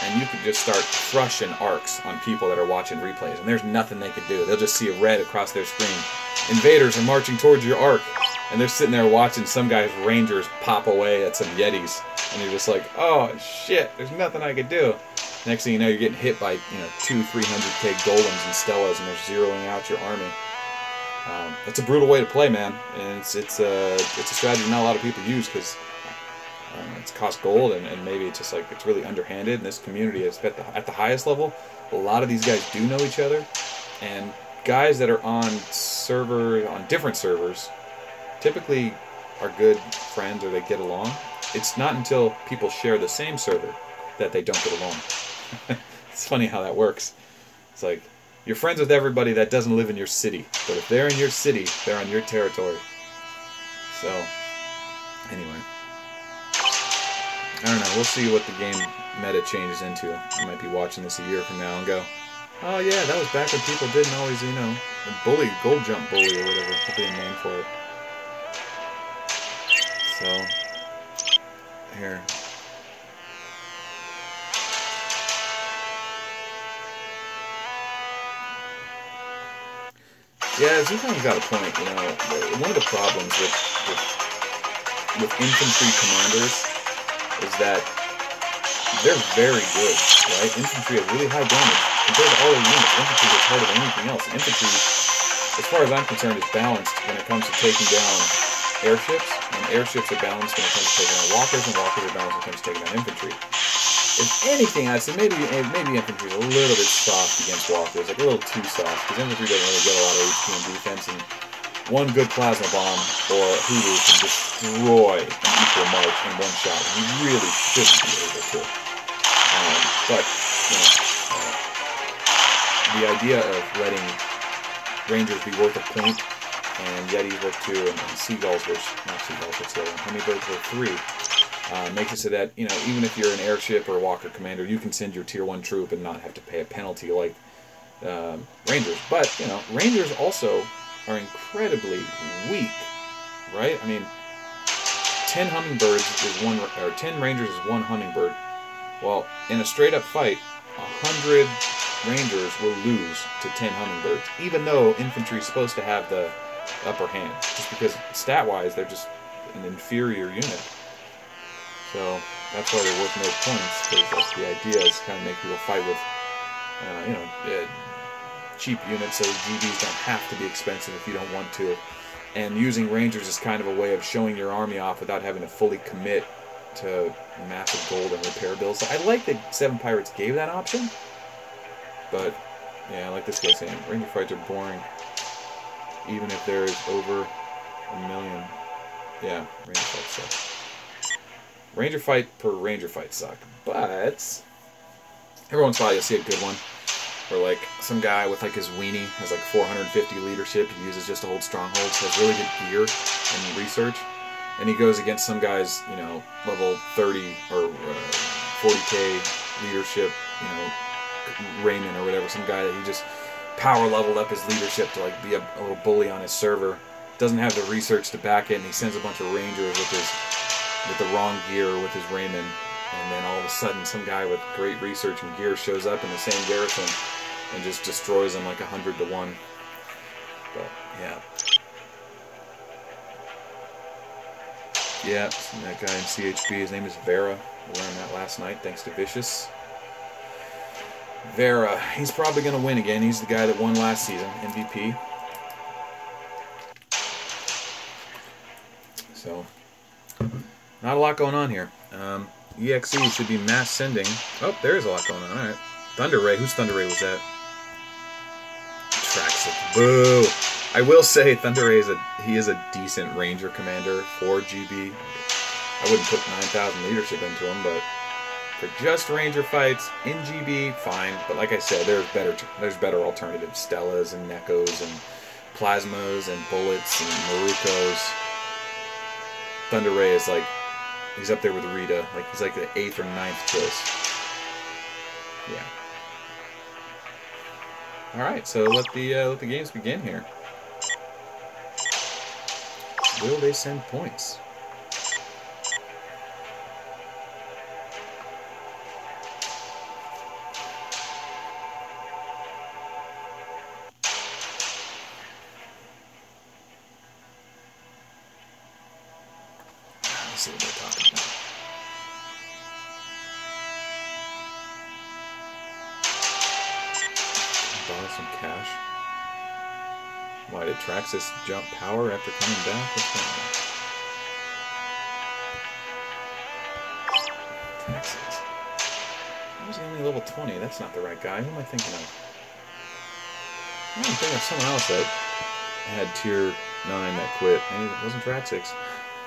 and you can just start crushing arcs on people that are watching replays, and there's nothing they can do. They'll just see a red across their screen. Invaders are marching towards your arc, and they're sitting there watching some guy's rangers pop away at some yetis, and you're just like, oh shit, there's nothing I could do. Next thing you know, you're getting hit by 200-300k golems and stellas, and they're zeroing out your army. It's a brutal way to play, man, and it's a strategy not a lot of people use, because it's cost gold, and maybe it's just like it's really underhanded. And this community is at the highest level. A lot of these guys do know each other, and guys that are on different servers typically are good friends, or they get along. It's not until people share the same server that they don't get along. It's funny how that works. It's like you're friends with everybody that doesn't live in your city, but if they're in your city, they're on your territory. So, anyway, I don't know. We'll see what the game meta changes into. I might be watching this a year from now and go, oh yeah, that was back when people didn't always, bully, gold jump bully or whatever. There'll be a name for it. So, here. Yeah, Zukon's got a point. One of the problems with infantry commanders is that they're very good, right? Infantry has really high damage. Compared to all the units, infantry is harder than anything else. Infantry, as far as I'm concerned, is balanced when it comes to taking down airships, and airships are balanced when it comes to taking down walkers, and walkers are balanced when it comes to taking down infantry. If anything, I'd say maybe infantry is a little bit soft against walkers, like a little too soft, because infantry doesn't really get a lot of HP and defense, and one good plasma bomb or hoodoo can destroy an equal march in one shot. You really shouldn't be able to. But, you know, the idea of letting Rangers be worth a point, and Yetis worth 2, and Seagulls worth, not Seagulls, but still, Hummingbirds worth 3, makes it so that, you know, even if you're an airship or a walker commander, you can send your tier 1 troop and not have to pay a penalty like Rangers. But, you know, Rangers also are incredibly weak, right? I mean, 10 hummingbirds is 1, or 10 Rangers is 1 hummingbird. Well, in a straight-up fight, 100 Rangers will lose to 10 hummingbirds, even though infantry is supposed to have the upper hand, just because stat-wise they're just an inferior unit. So that's why they're worth no points, because the idea is to kind of make people fight with, cheap units, so GBs don't have to be expensive if you don't want to. And using Rangers is kind of a way of showing your army off without having to fully commit to massive gold and repair bills. So I like that 7 Pirates gave that option, but yeah, like this guy saying, Ranger fights are boring, even if there's over 1 million. Yeah, Ranger fights suck. Ranger fight per Ranger fight suck, but every once in a while you'll see a good one, where like some guy with like his weenie has like 450 leadership, he uses just to hold strongholds, has really good gear and research, and he goes against some guy's, you know, level 30 or 40k leadership, you know, Raymond or whatever, some guy that he just power leveled up his leadership to like be a little bully on his server, doesn't have the research to back it, and he sends a bunch of Rangers with the wrong gear with his Raymond, and then all of a sudden some guy with great research and gear shows up in the same garrison and just destroys them like 100 to 1. But yeah. Yeah, that guy in CHP, his name is Vera. We learned that last night thanks to Vicious. Vera, he's probably going to win again. He's the guy that won last season, MVP. So, not a lot going on here. EXE should be mass sending. Oh, there is a lot going on. Alright. Thunder Ray. Whose Thunder Ray was that? Traxxas. Boo! I will say Thunder Ray is a decent Ranger commander for GB. I wouldn't put 9,000 leadership into him, but for just Ranger fights in GB, fine. But like I said, there's better alternatives. Stellas and Nekos and Plasmas and Bullets and Marukos. Thunder Ray is like, he's up there with Rita. Like, he's like the 8th or 9th choice. Yeah. Alright, so let the games begin here. Will they send points? Let's see what they're talking about. Borrow some cash. Why did Traxxas jump power after coming back? What's going on? Traxxas. Why was he only level 20? That's not the right guy. Who am I thinking of? I'm thinking of someone else that had tier 9 that quit. Maybe it wasn't Traxxas.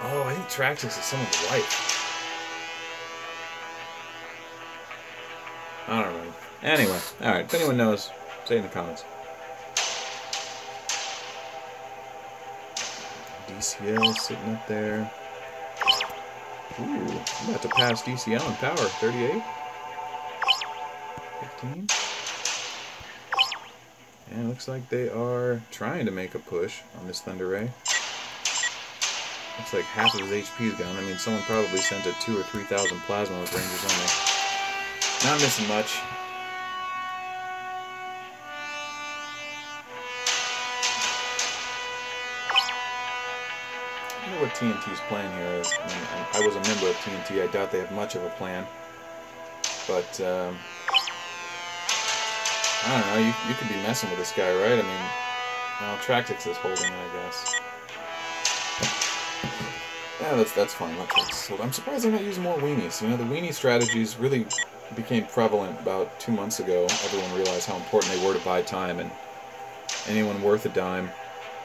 Oh, I think Traxxas is someone's wife. I don't know. Anyway, alright, if anyone knows, say in the comments. DCL sitting up there. Ooh, I'm about to pass DCL in power. 38? 15? And it looks like they are trying to make a push on this Thunder Ray. Looks like half of his HP is gone. I mean, someone probably sent a 2,000 or 3,000 plasma with Rangers only. Not missing much. I wonder what TNT's plan here is. I mean, I was a member of TNT. I doubt they have much of a plan. But I don't know. You could be messing with this guy, right? I mean, well, Tractix is holding it, I guess. Yeah, that's fine. I'm surprised they're not using more weenies. You know, the weenie strategies really became prevalent about 2 months ago. Everyone realized how important they were to buy time, and anyone worth a dime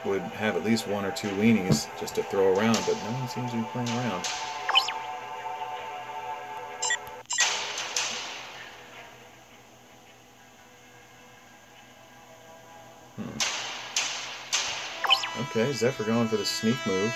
would have at least 1 or 2 weenies just to throw around, but no one seems to be playing around. Okay, Zephyr going for the sneak move.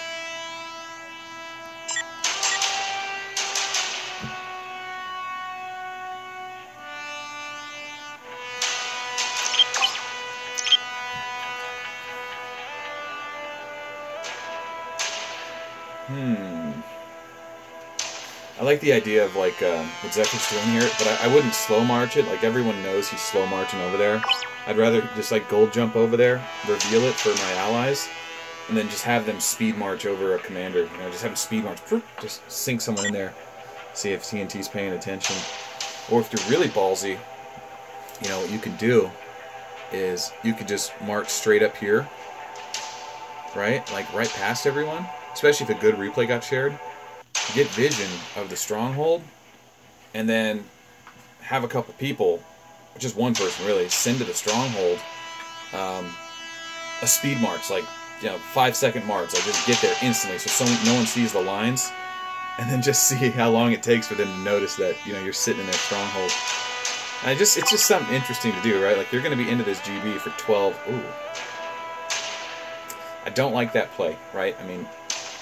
I like the idea of like what Zephyr's doing here, but I wouldn't slow march it. Like everyone knows he's slow marching over there. I'd rather just like gold jump over there, reveal it for my allies, and then just have them speed march over a commander. You know, just have them speed march, just sink someone in there, see if TNT's paying attention. Or if you're really ballsy, you know, what you can do is you could just march straight up here, right? Like right past everyone, especially if a good replay got shared. Get vision of the stronghold, and then have a couple people, just one person really, send to the stronghold a speed march, like 5-second march, like just get there instantly, so no one sees the lines, and then just see how long it takes for them to notice that you're sitting in their stronghold. And it's just something interesting to do, right? Like you're going to be into this GB for 12. Ooh, I don't like that play, right? I mean,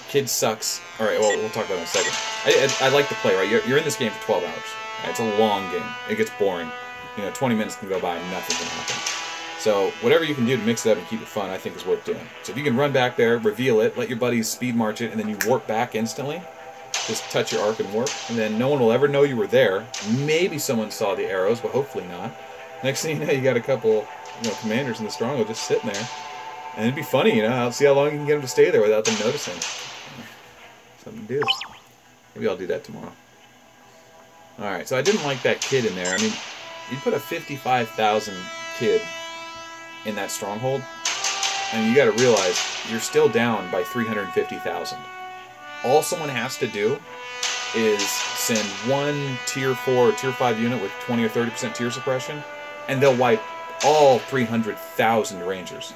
kid sucks. All right, well, we'll talk about that in a second. I like the play, right? You're in this game for 12 hours. Right? It's a long game. It gets boring. 20 minutes can go by and nothing can happen. So whatever you can do to mix it up and keep it fun, I think is worth doing. So if you can run back there, reveal it, let your buddies speed march it, and then you warp back instantly, just touch your arc and warp, and then no one will ever know you were there. Maybe someone saw the arrows, but hopefully not. Next thing you know, you got a couple commanders in the stronghold just sitting there. And it'd be funny, I'll see how long you can get them to stay there without them noticing. Something to do. Maybe I'll do that tomorrow. Alright, so I didn't like that kid in there. I mean, you put a 55,000 kid in that stronghold, and you gotta realize you're still down by 350,000. All someone has to do is send one tier 4 or tier 5 unit with 20 or 30% tier suppression, and they'll wipe all 300,000 rangers.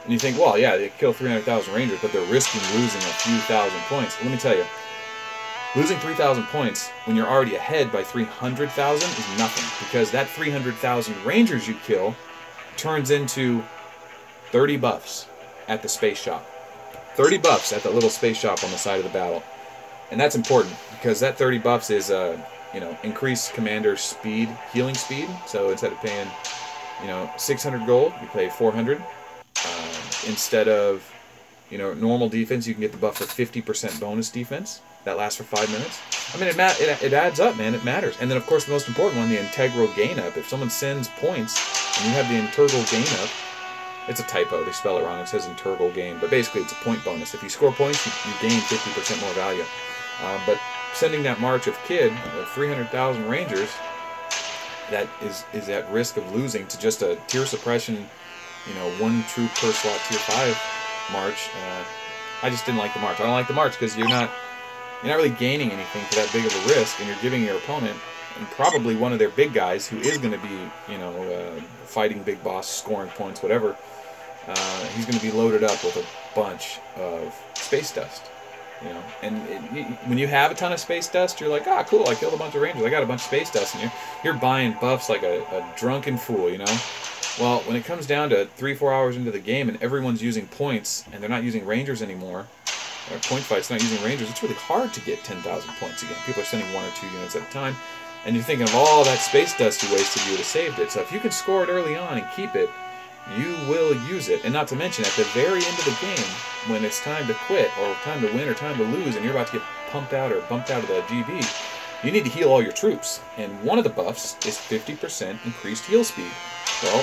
And you think, well, yeah, they kill 300,000 rangers, but they're risking losing a few thousand points. Let me tell you, losing 3,000 points when you're already ahead by 300,000 is nothing, because that 300,000 rangers you kill turns into 30 buffs at the space shop. 30 buffs at that little space shop on the side of the battle. And that's important, because that 30 buffs is, increased commander speed, healing speed. So instead of paying, 600 gold, you pay 400. Instead of, normal defense, you can get the buff for 50% bonus defense. That lasts for 5 minutes. I mean, it adds up, man. It matters. And then, of course, the most important one, the integral gain up. If someone sends points and you have the integral gain up, it's a typo. They spell it wrong. It says integral gain. But basically, it's a point bonus. If you score points, you gain 50% more value. But sending that march of kid, 300,000 rangers, that is at risk of losing to just a tier suppression, one troop per slot tier 5 march. I just didn't like the march. I don't like the march because you're not really gaining anything for that big of a risk, and you're giving your opponent, and probably one of their big guys who is going to be, fighting big boss, scoring points, whatever, he's going to be loaded up with a bunch of space dust. And when you have a ton of space dust, you're like, cool, I killed a bunch of rangers, I got a bunch of space dust, and you're buying buffs like a drunken fool, Well, when it comes down to 3-4 hours into the game and everyone's using points and they're not using rangers anymore, or point fights not using rangers, it's really hard to get 10,000 points again. People are sending 1 or 2 units at a time, and you're thinking of all that space dust you wasted, you would have saved it. So if you can score it early on and keep it, you will use it. And not to mention, at the very end of the game, when it's time to quit, or time to win, or time to lose, and you're about to get pumped out or bumped out of the GB, you need to heal all your troops. And one of the buffs is 50% increased heal speed. Well,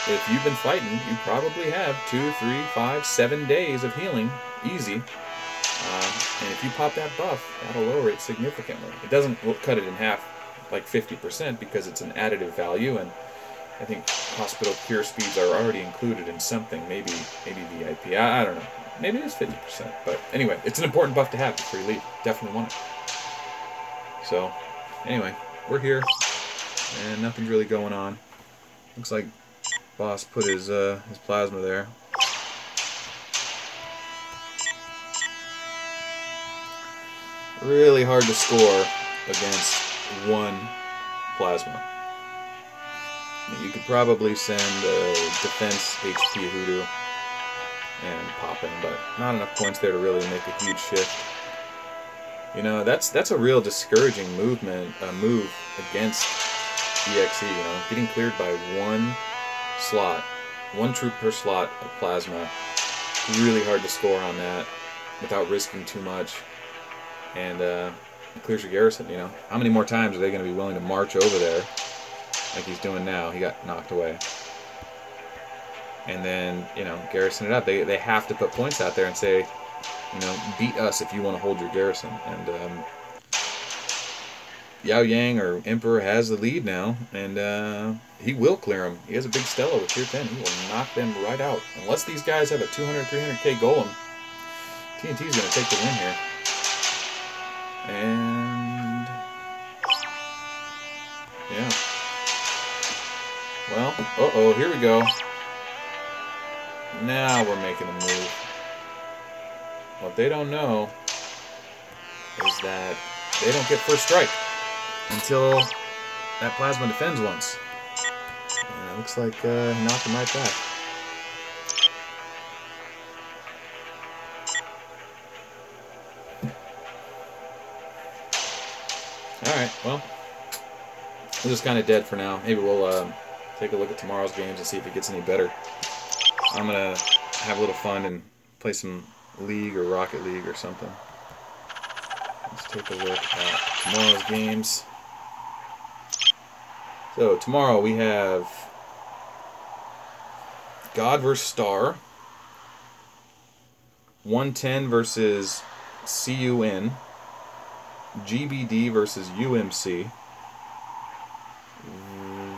if you've been fighting, you probably have 2, 3, 5, 7 days of healing, easy. And if you pop that buff, that'll lower it significantly. It doesn't cut it in half like 50% because it's an additive value, and I think hospital cure speeds are already included in something. Maybe VIP. I don't know. Maybe it's 50%. But anyway, it's an important buff to have before you leave. Definitely want it. So, anyway, we're here, and nothing's really going on. Looks like Boss put his plasma there. Really hard to score against one plasma. I mean, you could probably send a defense HP Hoodoo and pop him, but not enough points there to really make a huge shift. You know, that's a real discouraging move against EXE. You know, getting cleared by one troop per slot of plasma. Really hard to score on that without risking too much. And it clears your garrison, you know. How many more times are they going to be willing to march over there like he's doing now? He got knocked away. And then, you know, garrison it up. They have to put points out there and say, you know, beat us if you want to hold your garrison. And Yao Yang, or Emperor, has the lead now, and he will clear him. He has a big Stella with tier 10. He will knock them right out. Unless these guys have a 200, 300k golem, TNT's going to take the win here. And yeah. Well, here we go. Now we're making a move. What they don't know is that they don't get first strike until that plasma defends once. And it looks like he knocked him right back. Alright, well, this is kind of dead for now. Maybe we'll take a look at tomorrow's games and see if it gets any better. I'm going to have a little fun and play some League or Rocket League or something. Let's take a look at tomorrow's games. So, tomorrow we have God vs. Star, 110 versus CUN, GBD versus UMC,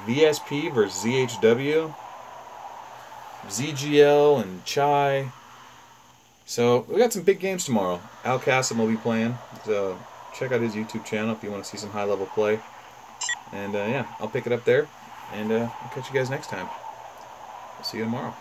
VSP versus ZHW, ZGL and Chai. So we got some big games tomorrow. Al Kassim will be playing, so check out his YouTube channel if you want to see some high-level play. And yeah, I'll pick it up there, and I'll catch you guys next time. I'll see you tomorrow.